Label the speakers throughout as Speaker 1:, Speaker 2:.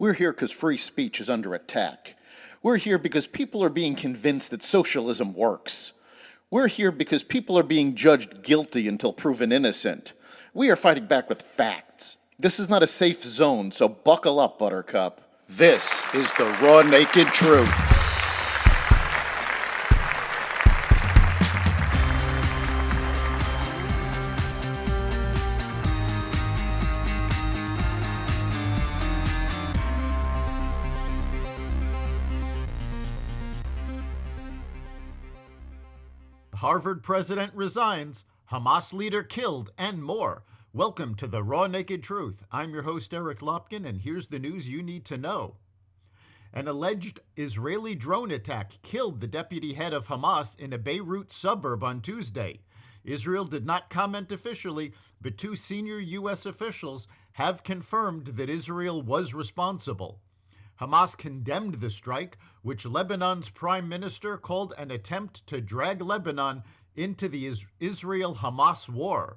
Speaker 1: We're here because free speech is under attack. We're here because people are being convinced that socialism works. We're here because people are being judged guilty until proven innocent. We are fighting back with facts. This is not a safe zone, so buckle up, Buttercup. This is the raw, naked truth.
Speaker 2: Harvard president resigns, Hamas leader killed, and more. Welcome to the Raw Naked Truth. I'm your host, Eric Lopkin, and here's the news you need to know. An alleged Israeli drone attack killed the deputy head of Hamas in a Beirut suburb on Tuesday. Israel did not comment officially, but two senior U.S. officials have confirmed that Israel was responsible. Hamas condemned the strike, which Lebanon's prime minister called an attempt to drag Lebanon into the Israel-Hamas war.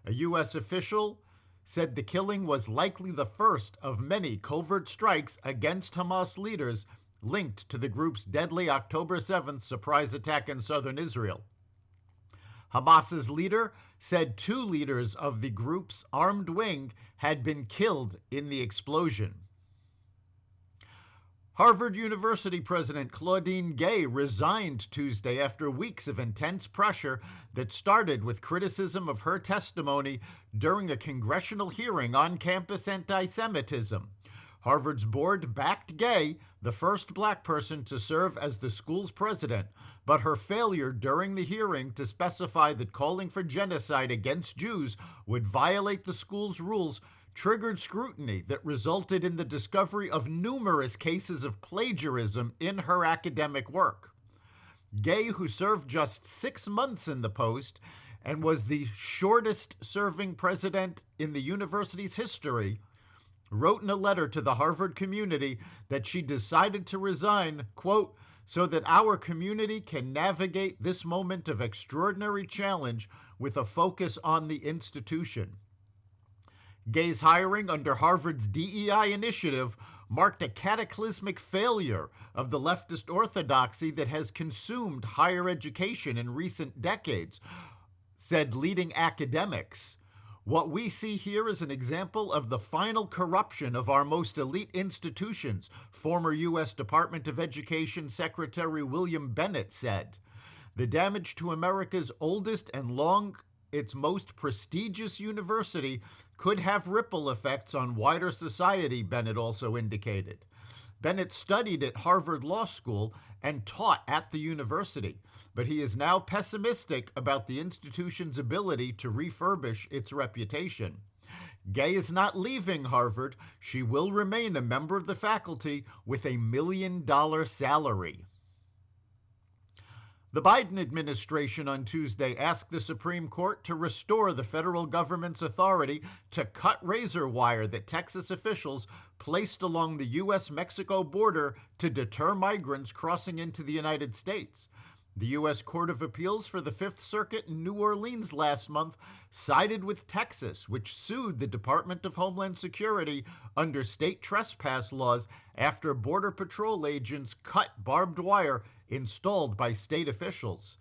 Speaker 2: A U.S. official said the killing was likely the first of many covert strikes against Hamas leaders linked to the group's deadly October 7th surprise attack in southern Israel. Hamas's leader said two leaders of the group's armed wing had been killed in the explosion. Harvard University President Claudine Gay resigned Tuesday after weeks of intense pressure that started with criticism of her testimony during a congressional hearing on campus anti-Semitism. Harvard's board backed Gay, the first black person to serve as the school's president, but her failure during the hearing to specify that calling for genocide against Jews would violate the school's rules triggered scrutiny that resulted in the discovery of numerous cases of plagiarism in her academic work. Gay, who served just 6 months in the post and was the shortest-serving president in the university's history, wrote in a letter to the Harvard community that she decided to resign, quote, so that our community can navigate this moment of extraordinary challenge with a focus on the institution. Gay's hiring under Harvard's DEI initiative marked a cataclysmic failure of the leftist orthodoxy that has consumed higher education in recent decades, said leading academics. What we see here is an example of the final corruption of our most elite institutions, former U.S. Department of Education Secretary William Bennett said. The damage to America's oldest and its most prestigious university could have ripple effects on wider society, Bennett also indicated. Bennett studied at Harvard Law School and taught at the university, but he is now pessimistic about the institution's ability to refurbish its reputation. Gay is not leaving Harvard. She will remain a member of the faculty with a $1 million salary. The Biden administration on Tuesday asked the Supreme Court to restore the federal government's authority to cut razor wire that Texas officials placed along the U.S.-Mexico border to deter migrants crossing into the United States. The U.S. Court of Appeals for the Fifth Circuit in New Orleans last month sided with Texas, which sued the Department of Homeland Security under state trespass laws after Border Patrol agents cut barbed wire installed by state officials.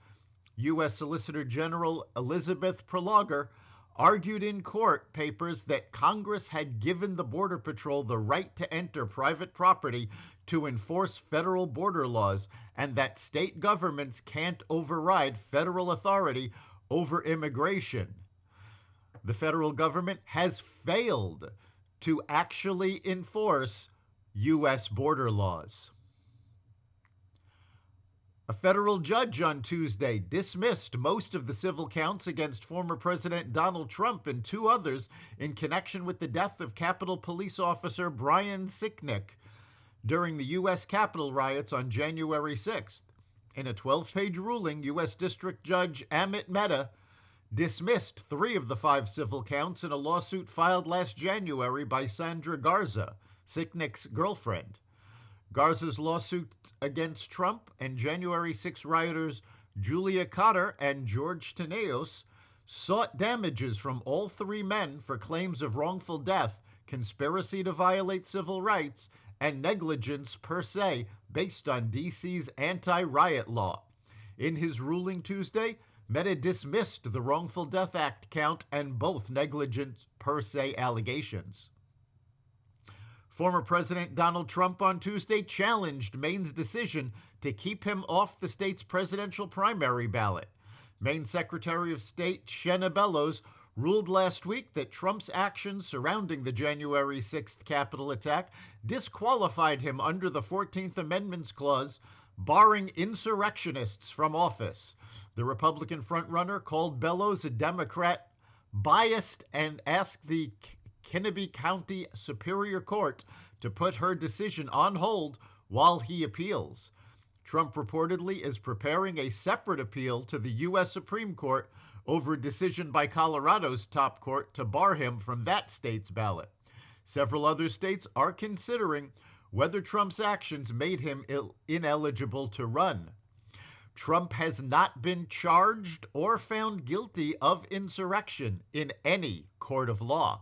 Speaker 2: U.S. Solicitor General Elizabeth Prelogar argued in court papers that Congress had given the Border Patrol the right to enter private property to enforce federal border laws, and that state governments can't override federal authority over immigration. The federal government has failed to actually enforce U.S. border laws. A federal judge on Tuesday dismissed most of the civil counts against former President Donald Trump and two others in connection with the death of Capitol Police Officer Brian Sicknick during the U.S. Capitol riots on January 6th. In a 12-page ruling, U.S. District Judge Amit Mehta dismissed 3 of the 5 civil counts in a lawsuit filed last January by Sandra Garza, Sicknick's girlfriend. Garza's lawsuit against Trump and January 6 rioters Julia Cotter and George Teneos sought damages from all 3 men for claims of wrongful death, conspiracy to violate civil rights, and negligence per se based on D.C.'s anti-riot law. In his ruling Tuesday, Meta dismissed the Wrongful Death Act count and both negligence per se allegations. Former President Donald Trump on Tuesday challenged Maine's decision to keep him off the state's presidential primary ballot. Maine Secretary of State Shenna Bellows ruled last week that Trump's actions surrounding the January 6th Capitol attack disqualified him under the 14th Amendment's clause, barring insurrectionists from office. The Republican frontrunner called Bellows a Democrat biased and asked the Kennebec County Superior Court to put her decision on hold while he appeals. Trump reportedly is preparing a separate appeal to the U.S. Supreme Court over a decision by Colorado's top court to bar him from that state's ballot. Several other states are considering whether Trump's actions made him ineligible to run. Trump has not been charged or found guilty of insurrection in any court of law.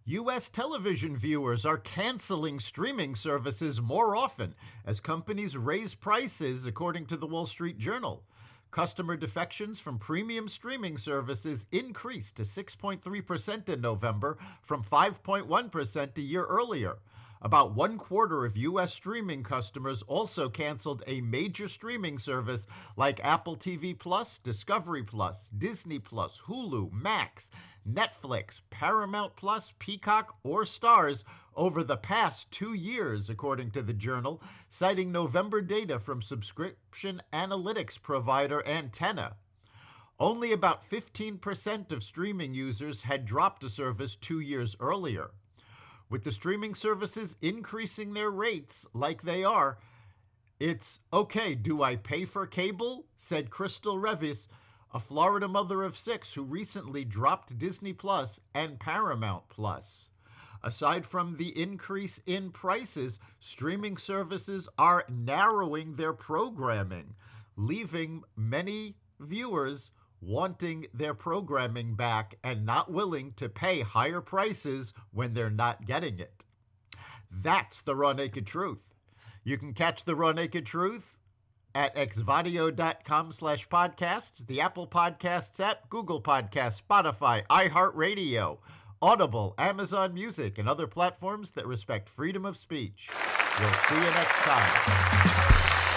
Speaker 2: U.S. television viewers are canceling streaming services more often as companies raise prices, according to the Wall Street Journal. Customer defections from premium streaming services increased to 6.3% in November from 5.1% a year earlier. About 1/4 of U.S. streaming customers also canceled a major streaming service like Apple TV Plus, Discovery Plus, Disney Plus, Hulu, Max, Netflix, Paramount Plus, Peacock, or Starz over the past 2 years, according to the Journal, citing November data from subscription analytics provider Antenna. Only about 15% of streaming users had dropped a service 2 years earlier. With the streaming services increasing their rates like they are, it's okay, do I pay for cable? Said Crystal Revis, a Florida mother of 6 who recently dropped Disney Plus and Paramount Plus. Aside from the increase in prices, streaming services are narrowing their programming, leaving many viewers wanting their programming back and not willing to pay higher prices when they're not getting it. That's the Raw Naked Truth. You can catch the Raw Naked Truth at xvadio.com/podcasts, the Apple Podcasts app, Google Podcasts, Spotify, iHeartRadio, Audible, Amazon Music, and other platforms that respect freedom of speech. We'll see you next time.